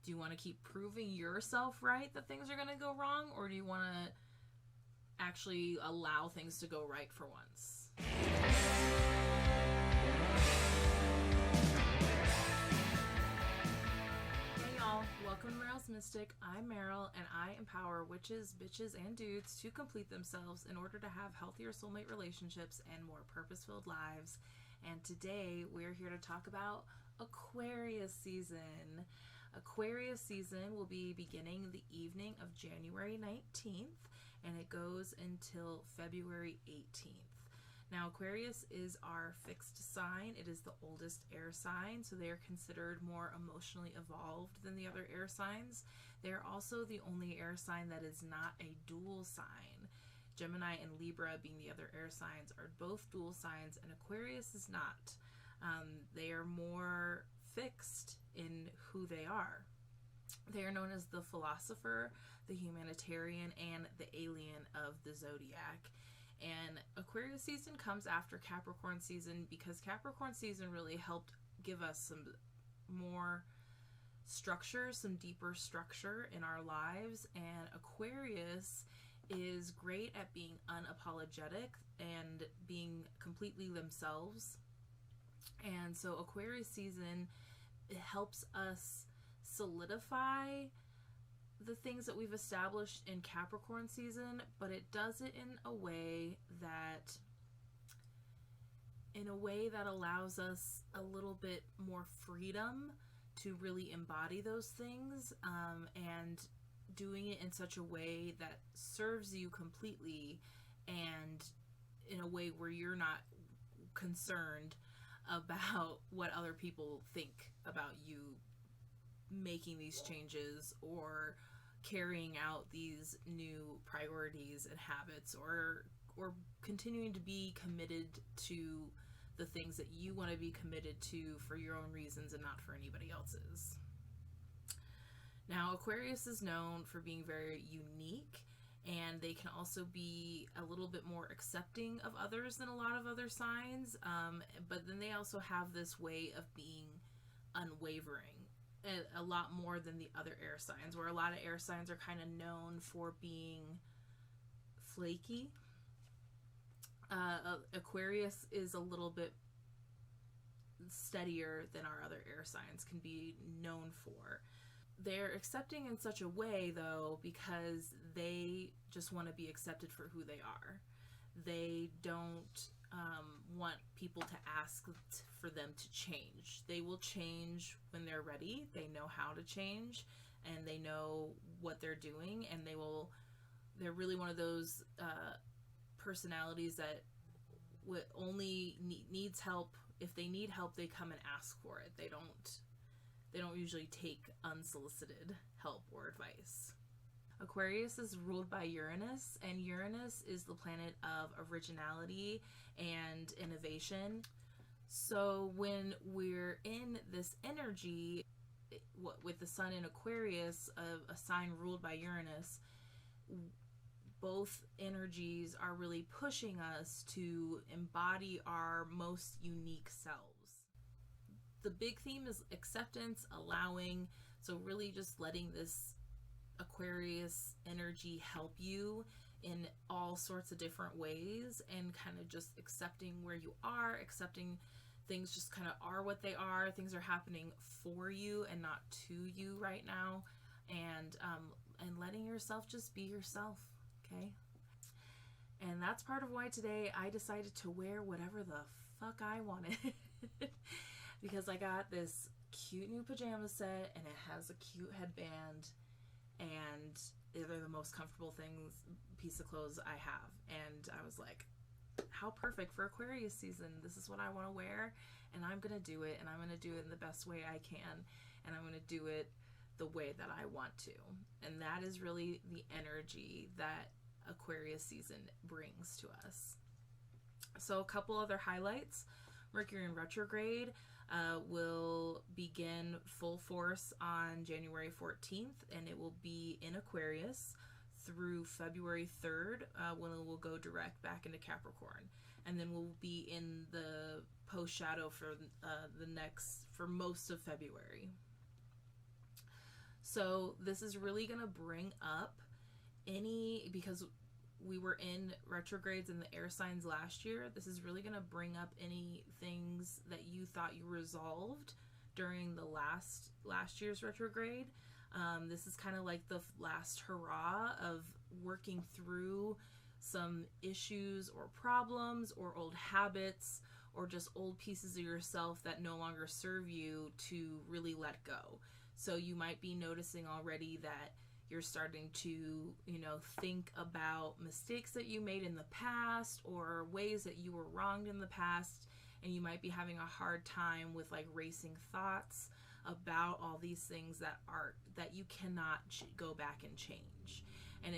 Do you want to keep proving yourself right that things are going to go wrong, or do you want to actually allow things to go right for once? Hey y'all, welcome to Meryl's Mystic. I'm Meryl, and I empower witches, bitches, and dudes to complete themselves in order to have healthier soulmate relationships and more purpose-filled lives. And today we're here to talk about Aquarius season. Aquarius season will be beginning the evening of January 19th, and it goes until February 18th. Now, Aquarius is our fixed sign. It is the oldest air sign, so they are considered more emotionally evolved than the other air signs. They are also the only air sign that is not a dual sign. Gemini and Libra, being the other air signs, are both dual signs, and Aquarius is not. They are more fixed in who they are. They are known as the philosopher, the humanitarian, and the alien of the zodiac. And Aquarius season comes after Capricorn season because Capricorn season really helped give us some more structure, some deeper structure in our lives. And Aquarius is great at being unapologetic and being completely themselves. And so Aquarius season, it helps us solidify the things that we've established in Capricorn season, but it does it in a way that allows us a little bit more freedom to really embody those things, and doing it in such a way that serves you completely, and in a way where you're not concerned about what other people think about you making these changes or carrying out these new priorities and habits, or continuing to be committed to the things that you want to be committed to for your own reasons and not for anybody else's. Now, Aquarius is known for being very unique, and they can also be a little bit more accepting of others than a lot of other signs, but then they also have this way of being unwavering a lot more than the other air signs, where a lot of air signs are kind of known for being flaky. Aquarius is a little bit steadier than our other air signs can be known for. They're accepting in such a way, though, because they just want to be accepted for who they are. They don't want people to ask for them to change. They will change when they're ready. They know how to change, and they know what they're doing, and they're really one of those personalities that only needs help. If they need help, they come and ask for it. They don't usually take unsolicited help or advice. Aquarius is ruled by Uranus, and Uranus is the planet of originality and innovation. So when we're in this energy with the sun in Aquarius, a sign ruled by Uranus, both energies are really pushing us to embody our most unique selves. The big theme is acceptance, allowing, so really just letting this Aquarius energy help you in all sorts of different ways, and kind of just accepting where you are, accepting things just kind of are what they are. Things are happening for you and not to you right now, and letting yourself just be yourself, okay? And that's part of why today I decided to wear whatever the fuck I wanted. Because I got this cute new pajama set, and it has a cute headband, and they're the most comfortable piece of clothes I have. And I was like, how perfect for Aquarius season. This is what I want to wear, and I'm going to do it, and I'm going to do it in the best way I can, and I'm going to do it the way that I want to. And that is really the energy that Aquarius season brings to us. So a couple other highlights. Mercury in retrograde will begin full force on January 14th, and it will be in Aquarius through February 3rd, when it will go direct back into Capricorn. And then we'll be in the post shadow for most of February. So this is really going to bring up because we were in retrogrades in the air signs last year, this is really going to bring up any things that you thought you resolved during the last year's retrograde. This is kind of like the last hurrah of working through some issues or problems or old habits or just old pieces of yourself that no longer serve you, to really let go. So you might be noticing already that you're starting to, think about mistakes that you made in the past or ways that you were wronged in the past, and you might be having a hard time with like racing thoughts about all these things that you cannot go back and change. And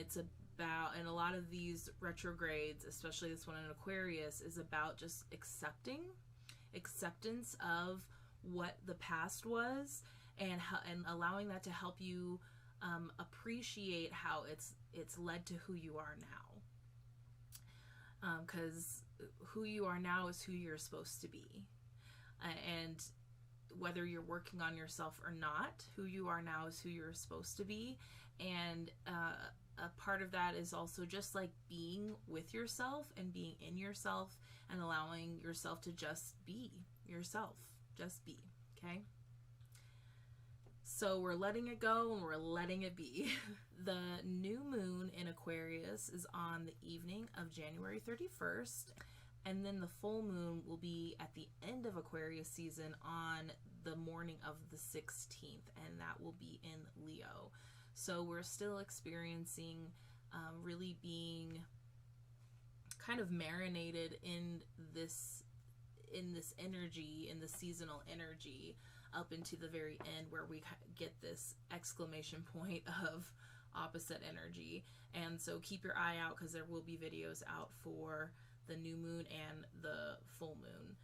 and a lot of these retrogrades, especially this one in Aquarius, is about just acceptance of what the past was, and allowing that to help you appreciate how it's led to who you are now. Because who you are now is who you're supposed to be. And whether you're working on yourself or not, who you are now is who you're supposed to be. And a part of that is also just like being with yourself and being in yourself and allowing yourself to just be yourself. Just be, okay? So we're letting it go and we're letting it be. The new moon in Aquarius is on the evening of January 31st. And then the full moon will be at the end of Aquarius season on the morning of the 16th. And that will be in Leo. So we're still experiencing really being kind of marinated in this energy, in the seasonal energy, up into the very end where we get this exclamation point of opposite energy. And so keep your eye out, because there will be videos out for the new moon and the full moon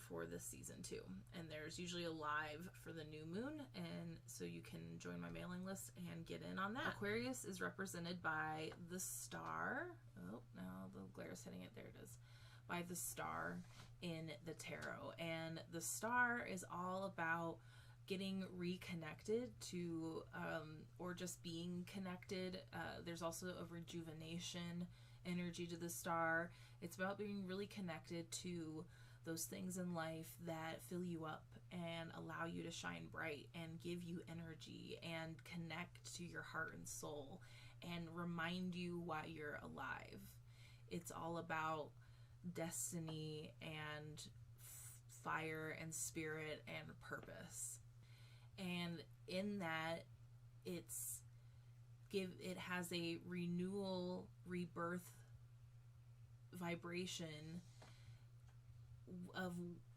for this season too. And there's usually a live for the new moon, and so you can join my mailing list and get in on that. Aquarius is represented by the star. Oh, now the glare is hitting it. There it is. By the star in the tarot. And the star is all about getting reconnected to, or just being connected. There's also a rejuvenation energy to the star. It's about being really connected to those things in life that fill you up and allow you to shine bright and give you energy and connect to your heart and soul and remind you why you're alive. It's all about destiny and fire and spirit and purpose. And in that, it has a renewal, rebirth vibration of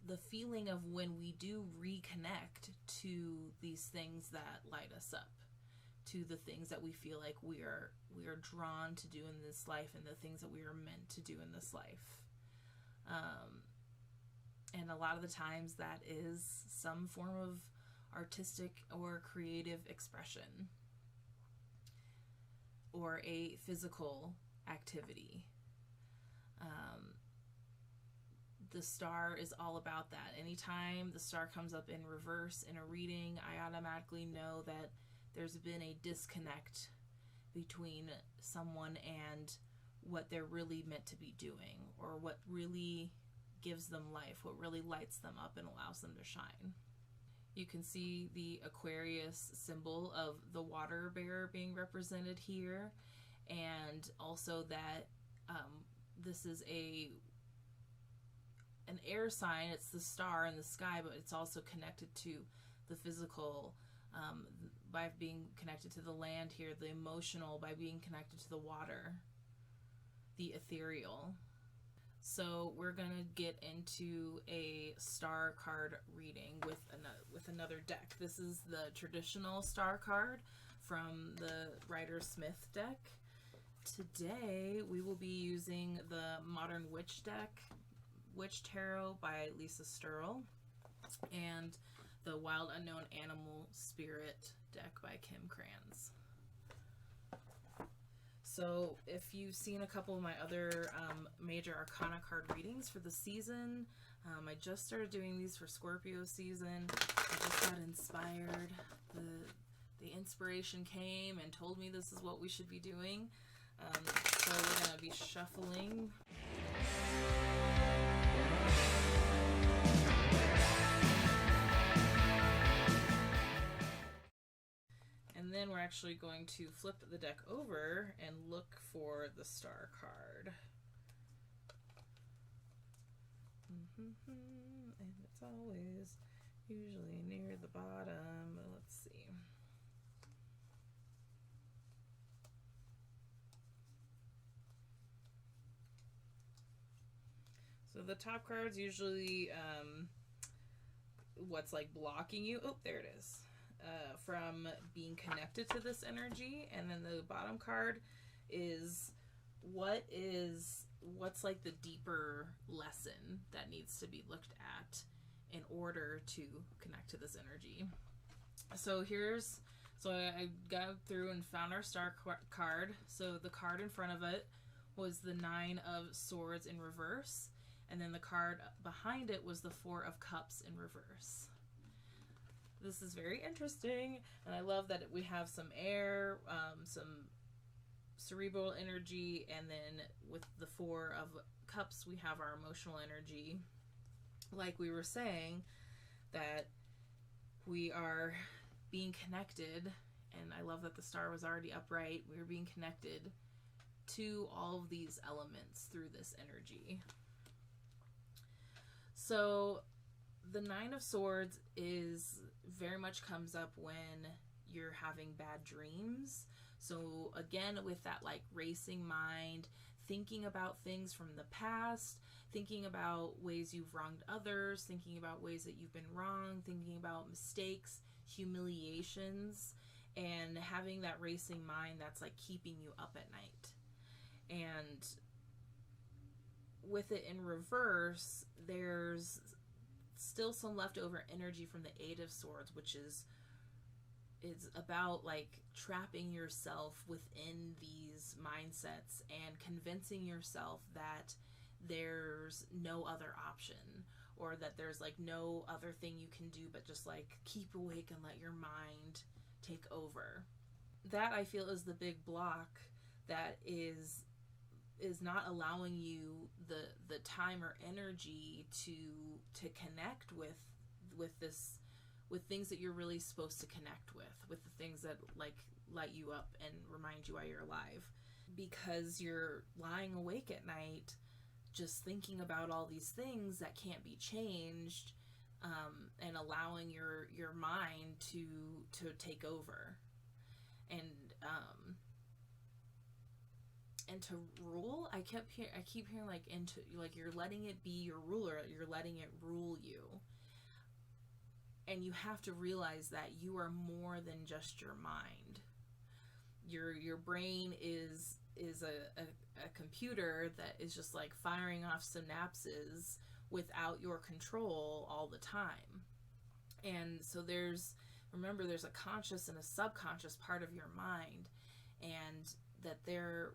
the feeling of when we do reconnect to these things that light us up, to the things that we feel like we are drawn to do in this life and the things that we are meant to do in this life. And a lot of the times that is some form of artistic or creative expression or a physical activity. The star is all about that. Anytime the star comes up in reverse in a reading, I automatically know that there's been a disconnect between someone and what they're really meant to be doing, or what really gives them life, what really lights them up and allows them to shine. You can see the Aquarius symbol of the water bearer being represented here, and also that this is an air sign. It's the star in the sky, but it's also connected to the physical, by being connected to the land here, the emotional by being connected to the water, the ethereal. So we're gonna get into a star card reading with another deck. This is the traditional star card from the Rider-Smith deck. Today we will be using the Modern Witch deck, Witch Tarot by Lisa Sturl, and the Wild Unknown Animal Spirit deck by Kim Kranz. So if you've seen a couple of my other major arcana card readings for the season, I just started doing these for Scorpio season. I just got inspired. The inspiration came and told me this is what we should be doing. So we're going to be shuffling. And then we're actually going to flip the deck over and look for the star card. And it's always usually near the bottom. Let's see. So the top card's usually what's like blocking you. Oh, there it is. From being connected to this energy. And then the bottom card is what's like the deeper lesson that needs to be looked at in order to connect to this energy. So I got through and found our star card. So the card in front of it was the 9 of Swords in reverse, and then the card behind it was the 4 of Cups in reverse. This is very interesting, and I love that we have some air, some cerebral energy, and then with the 4 of Cups we have our emotional energy. Like we were saying, that we are being connected, and I love that the star was already upright. We were being connected to all of these elements through this energy. So the 9 of Swords is very much comes up when you're having bad dreams. So again, with that like racing mind, thinking about things from the past, thinking about ways you've wronged others, thinking about ways that you've been wrong, thinking about mistakes, humiliations, and having that racing mind that's like keeping you up at night. And with it in reverse, there's still some leftover energy from the 8 of Swords, which is about like trapping yourself within these mindsets and convincing yourself that there's no other option, or that there's like no other thing you can do but just like keep awake and let your mind take over. That I feel is the big block that is not allowing you the time or energy to connect with things that you're really supposed to connect with the things that like light you up and remind you why you're alive, because you're lying awake at night just thinking about all these things that can't be changed, and allowing your mind to take over and to rule. I keep hearing like into like you're letting it be your ruler, you're letting it rule you. And you have to realize that you are more than just your mind. Your brain is a computer that is just like firing off synapses without your control all the time. And so remember there's a conscious and a subconscious part of your mind, and that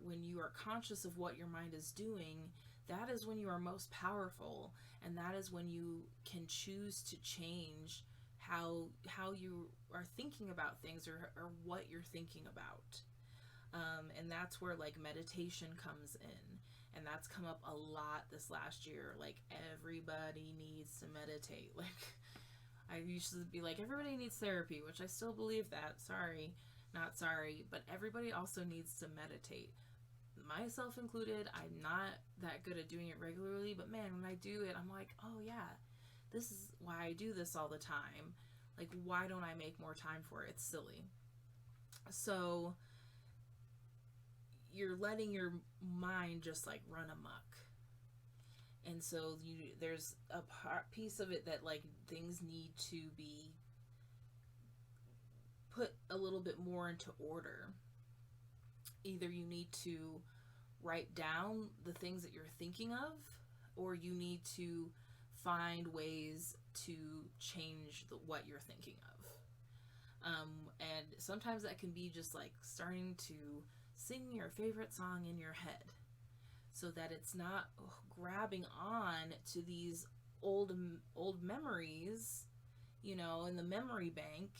when you are conscious of what your mind is doing, that is when you are most powerful, and that is when you can choose to change how you are thinking about things, or what you're thinking about. And that's where like meditation comes in, and that's come up a lot this last year. Like everybody needs to meditate. Like I used to be like, everybody needs therapy, which I still believe that. Not sorry, but everybody also needs to meditate, myself included. I'm not that good at doing it regularly, but man, when I do it, I'm like, oh yeah, this is why I do this all the time. Like, why don't I make more time for it? It's silly. So you're letting your mind just like run amok. And so there's a piece of it that like things need to be put a little bit more into order. Either you need to write down the things that you're thinking of, or you need to find ways to change what you're thinking of. And sometimes that can be just like starting to sing your favorite song in your head, so that it's not grabbing on to these old memories, in the memory bank,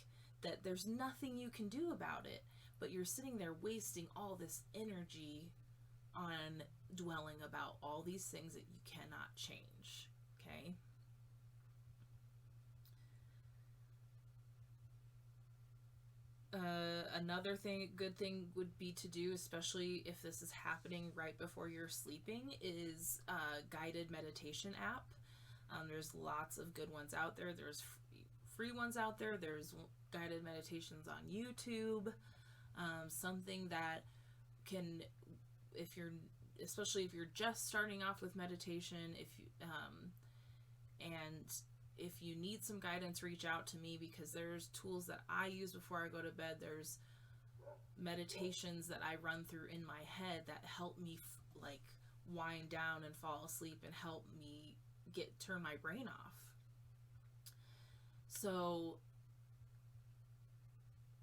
that there's nothing you can do about it, but you're sitting there wasting all this energy on dwelling about all these things that you cannot change. Okay? Another good thing would be to do, especially if this is happening right before you're sleeping, is a guided meditation app. There's lots of good ones out there. There's free ones out there. There's guided meditations on YouTube. Something that can, especially if you're just starting off with meditation, if you need some guidance, reach out to me, because there's tools that I use before I go to bed. There's meditations that I run through in my head that help me wind down and fall asleep and help me turn my brain off. So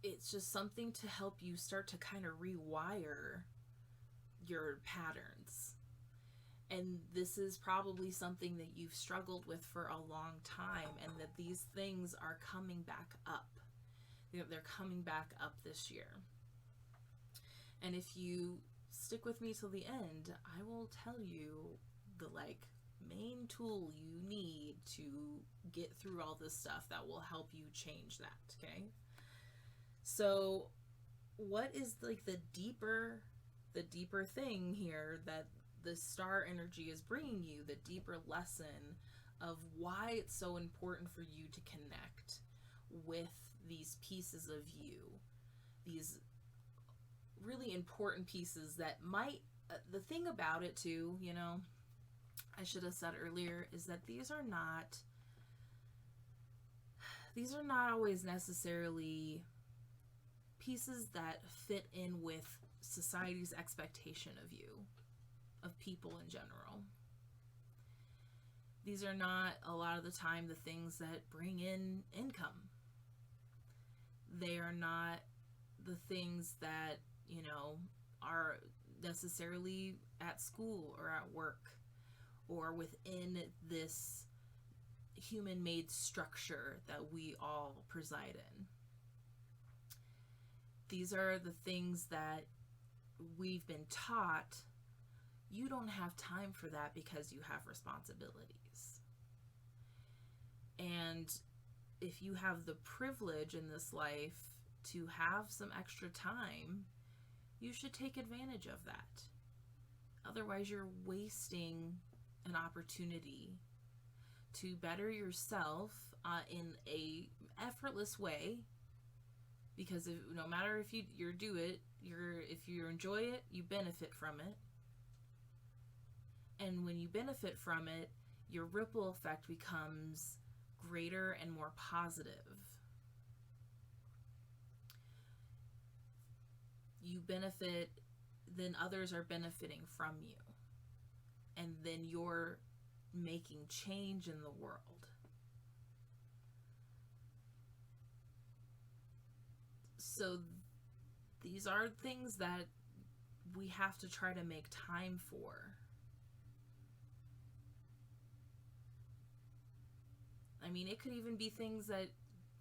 it's just something to help you start to kind of rewire your patterns. And this is probably something that you've struggled with for a long time, and that these things are coming back up. They're coming back up this year. And if you stick with me till the end, I will tell you the main tool you need to get through all this stuff that will help you change that, okay? So what is the deeper thing here that the star energy is bringing you, the deeper lesson of why it's so important for you to connect with these pieces of you, these really important pieces that might, the thing about it too, I should have said earlier, is that these are not always necessarily pieces that fit in with society's expectation of you, of people in general. These are not a lot of the time the things that bring in income. They are not the things that, are necessarily at school or at work or within this human-made structure that we all preside in. These are the things that we've been taught. You don't have time for that because you have responsibilities. And if you have the privilege in this life to have some extra time, you should take advantage of that. Otherwise, you're wasting an opportunity to better yourself in a effortless way. Because no matter if you do it, if you enjoy it, you benefit from it. And when you benefit from it, your ripple effect becomes greater and more positive. You benefit, then others are benefiting from you. And then you're making change in the world. So these are things that we have to try to make time for. I mean, it could even be things that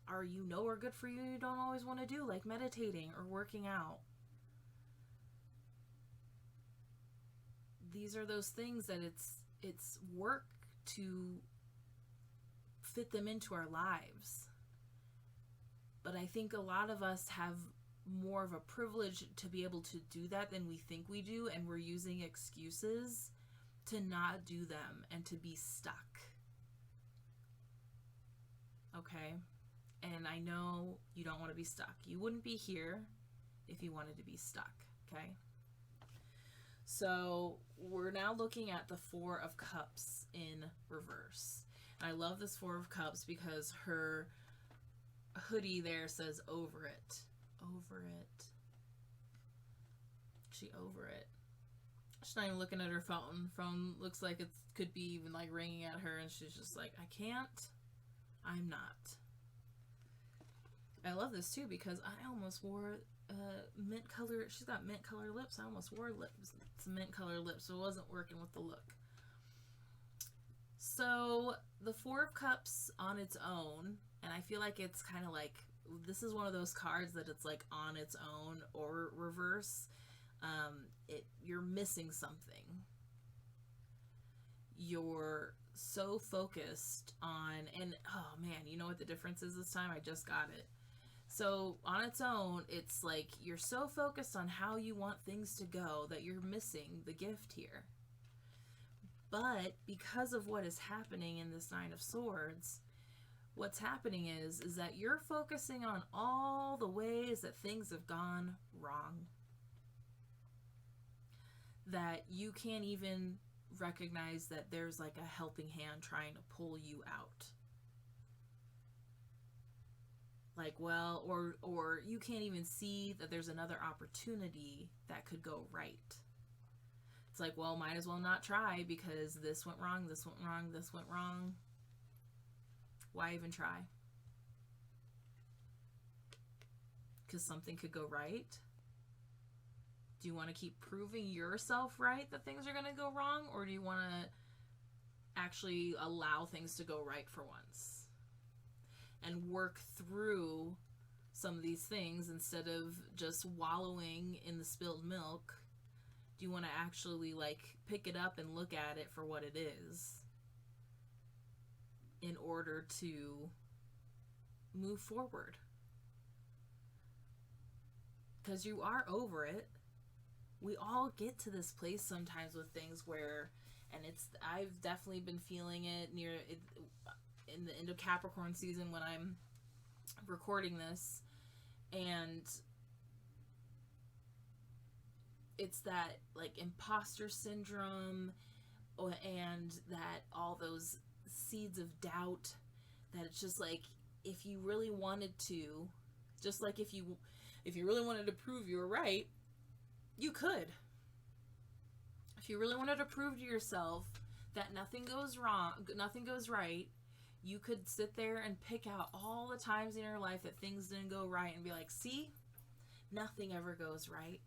are good for you, you don't always want to do, like meditating or working out. These are those things that it's work to fit them into our lives. But I think a lot of us have more of a privilege to be able to do that than we think we do, and we're using excuses to not do them and to be stuck. Okay? And I know you don't want to be stuck. You wouldn't be here if you wanted to be stuck. Okay? So we're now looking at the Four of Cups in reverse. And I love this Four of Cups because her hoodie there says over it. Over it. She over it. She's not even looking at her phone. Phone looks like it could be even ringing at her, and she's just like, I can't. I'm not. I love this too because I almost wore mint color. She's got mint color lips. I almost wore some mint color lips, so it wasn't working with the look. So the Four of Cups on its own, and I feel like it's kind of this is one of those cards that it's like on its own or reverse. You're missing something. You're so focused on, and oh man, you know what the difference is this time? I just got it. So on its own, it's like you're so focused on how you want things to go that you're missing the gift here. But because of what is happening in this Nine of Swords, what's happening is that you're focusing on all the ways that things have gone wrong. That you can't even recognize that there's like a helping hand trying to pull you out. Like, well, or you can't even see that there's another opportunity that could go right. It's like, well, might as well not try because this went wrong, this went wrong, this went wrong. Why even try? Because something could go right. Do you want to keep proving yourself right that things are going to go wrong? Or do you want to actually allow things to go right for once? And work through some of these things instead of just wallowing in the spilled milk. Do you want to actually like pick it up and look at it for what it is in order to move forward? Because you are over it. We all get to this place sometimes with things where, and I've definitely been feeling it in the end of Capricorn season when I'm recording this, and it's that like imposter syndrome and that all those seeds of doubt that it's just like, if you really wanted to, just like if you really wanted to prove you were right, you could. If you really wanted to prove to yourself that nothing goes wrong, nothing goes right, you could sit there and pick out all the times in your life that things didn't go right and be like, see, nothing ever goes right.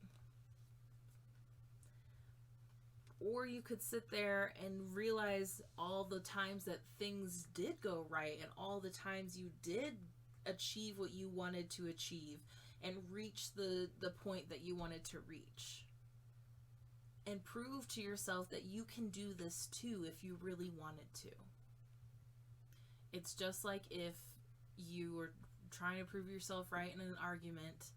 Or you could sit there and realize all the times that things did go right and all the times you did achieve what you wanted to achieve and reach the point that you wanted to reach. And prove to yourself that you can do this too if you really wanted to. It's just like if you were trying to prove yourself right in an argument,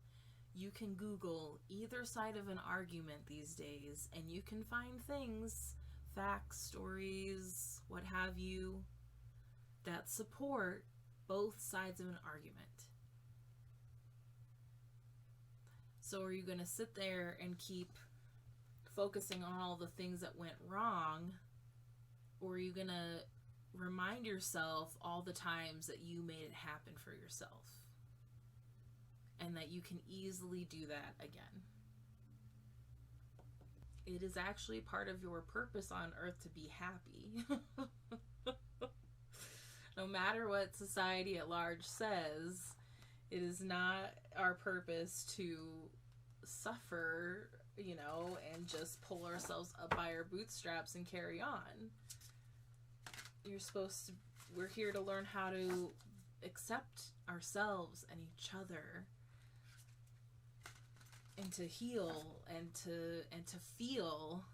you can Google either side of an argument these days and you can find things, facts, stories, what have you, that support both sides of an argument. So are you going to sit there and keep focusing on all the things that went wrong, or are you going to remind yourself all the times that you made it happen for yourself and that you can easily do that again? It is actually part of your purpose on earth to be happy. No matter what society at large says, it is not our purpose to suffer, and just pull ourselves up by our bootstraps and carry on. We're here to learn how to accept ourselves and each other, and to heal and to feel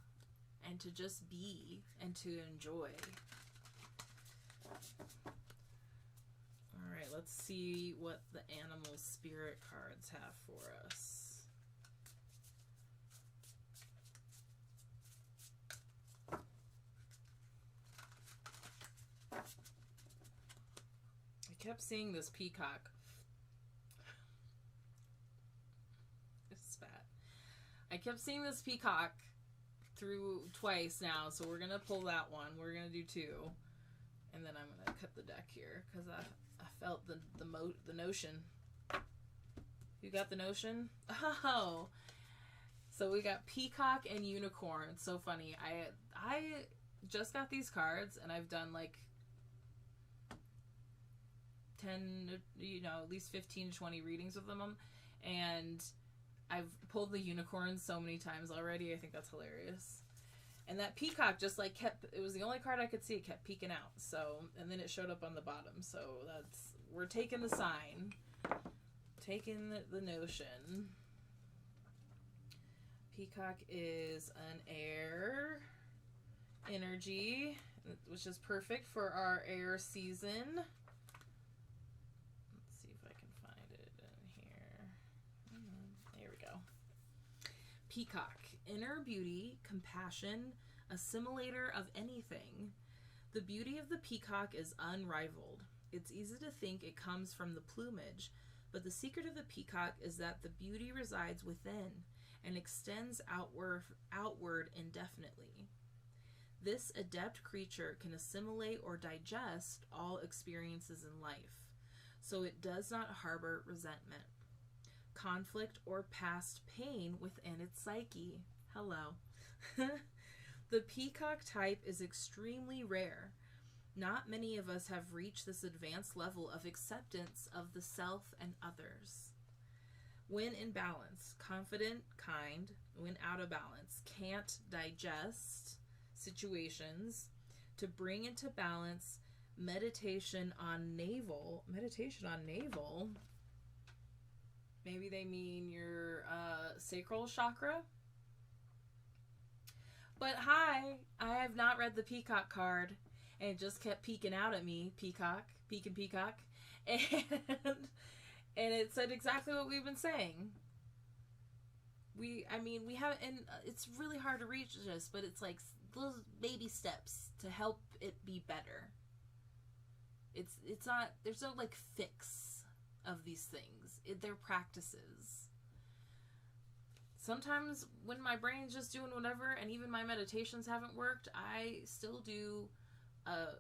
and to just be and to enjoy. All right, let's see what the animal spirit cards have for us. I kept seeing this peacock. It's bad. I kept seeing this peacock through twice now, so we're gonna pull that one. We're gonna do two, and then I'm gonna cut the deck here because I felt the notion. You got the notion? Oh, so we got peacock and unicorn. It's so funny. I just got these cards, and I've done like 10, at least 15 to 20 readings with them, and I've pulled the unicorn so many times already. I think that's hilarious. And that peacock just like it was the only card I could see. It kept peeking out. So, and then it showed up on the bottom. So we're taking the sign. taking the notion. Peacock is an air energy, which is perfect for our air season. Let's see if I can find it in here. There we go. Peacock, inner beauty, compassion, assimilator of anything. The beauty of the peacock is unrivaled. It's easy to think it comes from the plumage, but the secret of the peacock is that the beauty resides within and extends outward indefinitely. This adept creature can assimilate or digest all experiences in life, so it does not harbor resentment, conflict, or past pain within its psyche. Hello. The peacock type is extremely rare. Not many of us have reached this advanced level of acceptance of the self and others. When in balance, confident, kind. When out of balance, can't digest situations. To bring into balance, meditation on navel. Maybe they mean your sacral chakra. But hi, I have not read the peacock card, and it just kept peeking out at me. Peacock, and it said exactly what we've been saying. We haven't, and it's really hard to reach this, but it's like those baby steps to help it be better. It's not, there's no like fix of these things. They're practices. Sometimes when my brain's just doing whatever, and even my meditations haven't worked, I still do a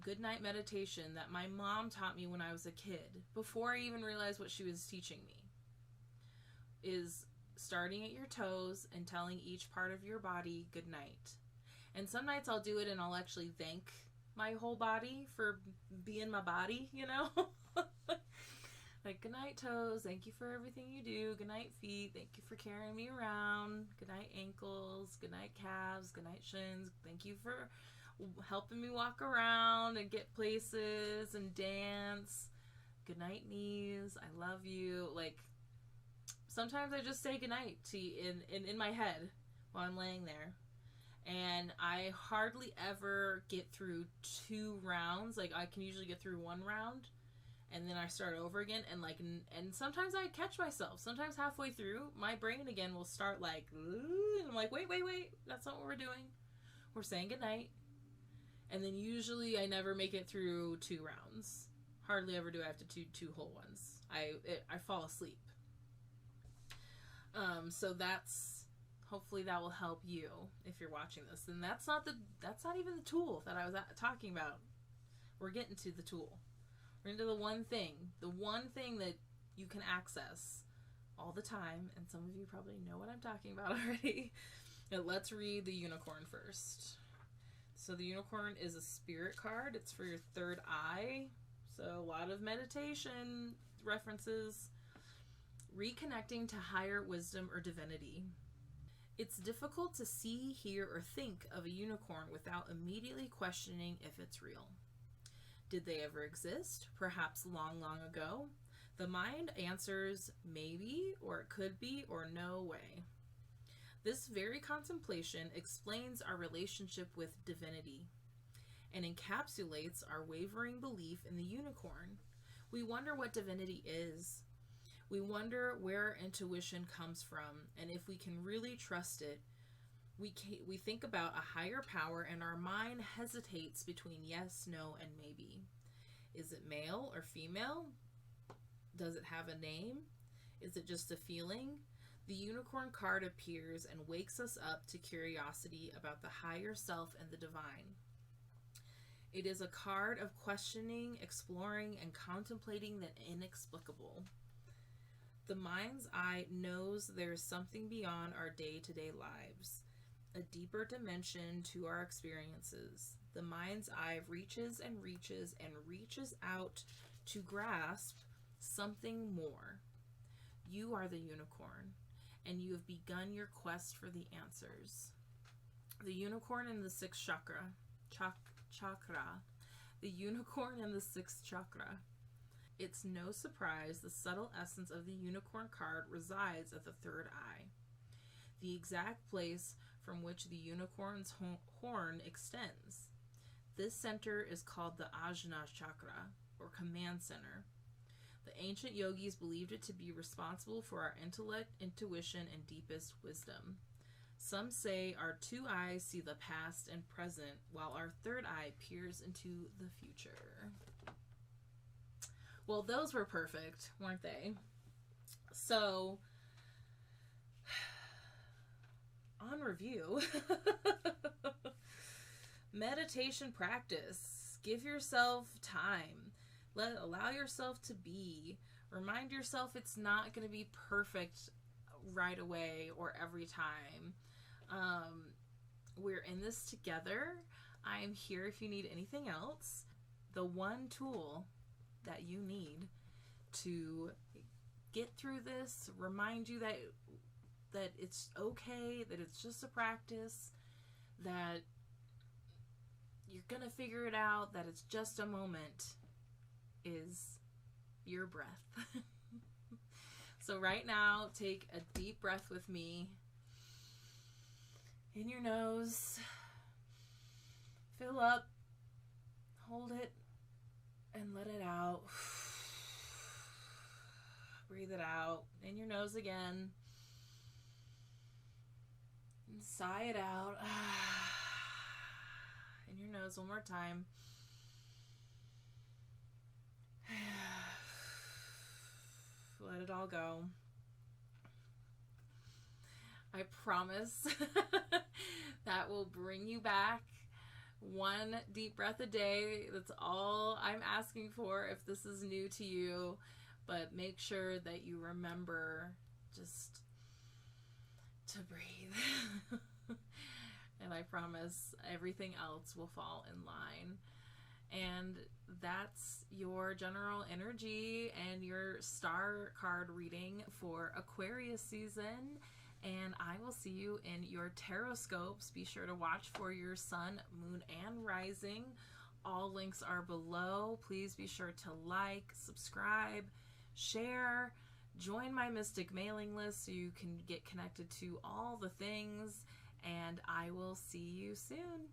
good night meditation that my mom taught me when I was a kid, before I even realized what she was teaching me. Is starting at your toes and telling each part of your body good night. And some nights I'll do it and I'll actually thank my whole body for being my body, you know? Like, good night, toes. Thank you for everything you do. Good night, feet. Thank you for carrying me around. Good night, ankles. Good night, calves. Good night, shins. Thank you for helping me walk around and get places and dance. Good night, knees. I love you. Like, sometimes I just say goodnight to in my head while I'm laying there. And I hardly ever get through 2 rounds. Like, I can usually get through 1 round, and then I start over again. And sometimes I catch myself. Sometimes halfway through, my brain again will start like, and I'm like, wait. That's not what we're doing. We're saying goodnight. And then usually I never make it through 2 rounds. Hardly ever do I have to do 2 whole ones. I fall asleep. So that's, hopefully that will help you if you're watching this. And that's not even the tool that I was talking about. We're getting to the tool. We're into the one thing that you can access all the time. And some of you probably know what I'm talking about already. Now let's read the unicorn first. So the unicorn is a spirit card. It's for your 3rd eye. So a lot of meditation references. Reconnecting to higher wisdom or divinity. It's difficult to see, hear, or think of a unicorn without immediately questioning if it's real. Did they ever exist? Perhaps long, long ago? The mind answers maybe, or it could be, or no way. This very contemplation explains our relationship with divinity and encapsulates our wavering belief in the unicorn. We wonder what divinity is. We wonder where intuition comes from, and if we can really trust it. We think about a higher power, and our mind hesitates between yes, no, and maybe. Is it male or female? Does it have a name? Is it just a feeling? The unicorn card appears and wakes us up to curiosity about the higher self and the divine. It is a card of questioning, exploring, and contemplating the inexplicable. The mind's eye knows there is something beyond our day-to-day lives, a deeper dimension to our experiences. The mind's eye reaches and reaches and reaches out to grasp something more. You are the unicorn, and you have begun your quest for the answers. The unicorn in the 6th chakra. The unicorn in the 6th chakra. It's no surprise the subtle essence of the unicorn card resides at the third eye, the exact place from which the unicorn's horn extends. This center is called the Ajna chakra, or command center. The ancient yogis believed it to be responsible for our intellect, intuition, and deepest wisdom. Some say our two eyes see the past and present, while our third eye peers into the future. Well, those were perfect, weren't they? So, on review, meditation practice. Give yourself time. Allow yourself to be. Remind yourself it's not going to be perfect right away or every time. We're in this together. I am here if you need anything else. The one tool that you need to get through this, remind you that it's okay, that it's just a practice, that you're gonna figure it out, that it's just a moment, is your breath. So right now, take a deep breath with me. In your nose, fill up, hold it, and let it out. Breathe it out. In your nose again. And sigh it out. In your nose one more time. Let it all go. I promise that will bring you back. One deep breath a day. That's all I'm asking for if this is new to you. But make sure that you remember just to breathe. And I promise everything else will fall in line. And that's your general energy and your star card reading for Aquarius season. And I will see you in your tarot scopes. Be sure to watch for your sun, moon, and rising. All links are below. Please be sure to like, subscribe, share, join my Mystic mailing list so you can get connected to all the things. And I will see you soon.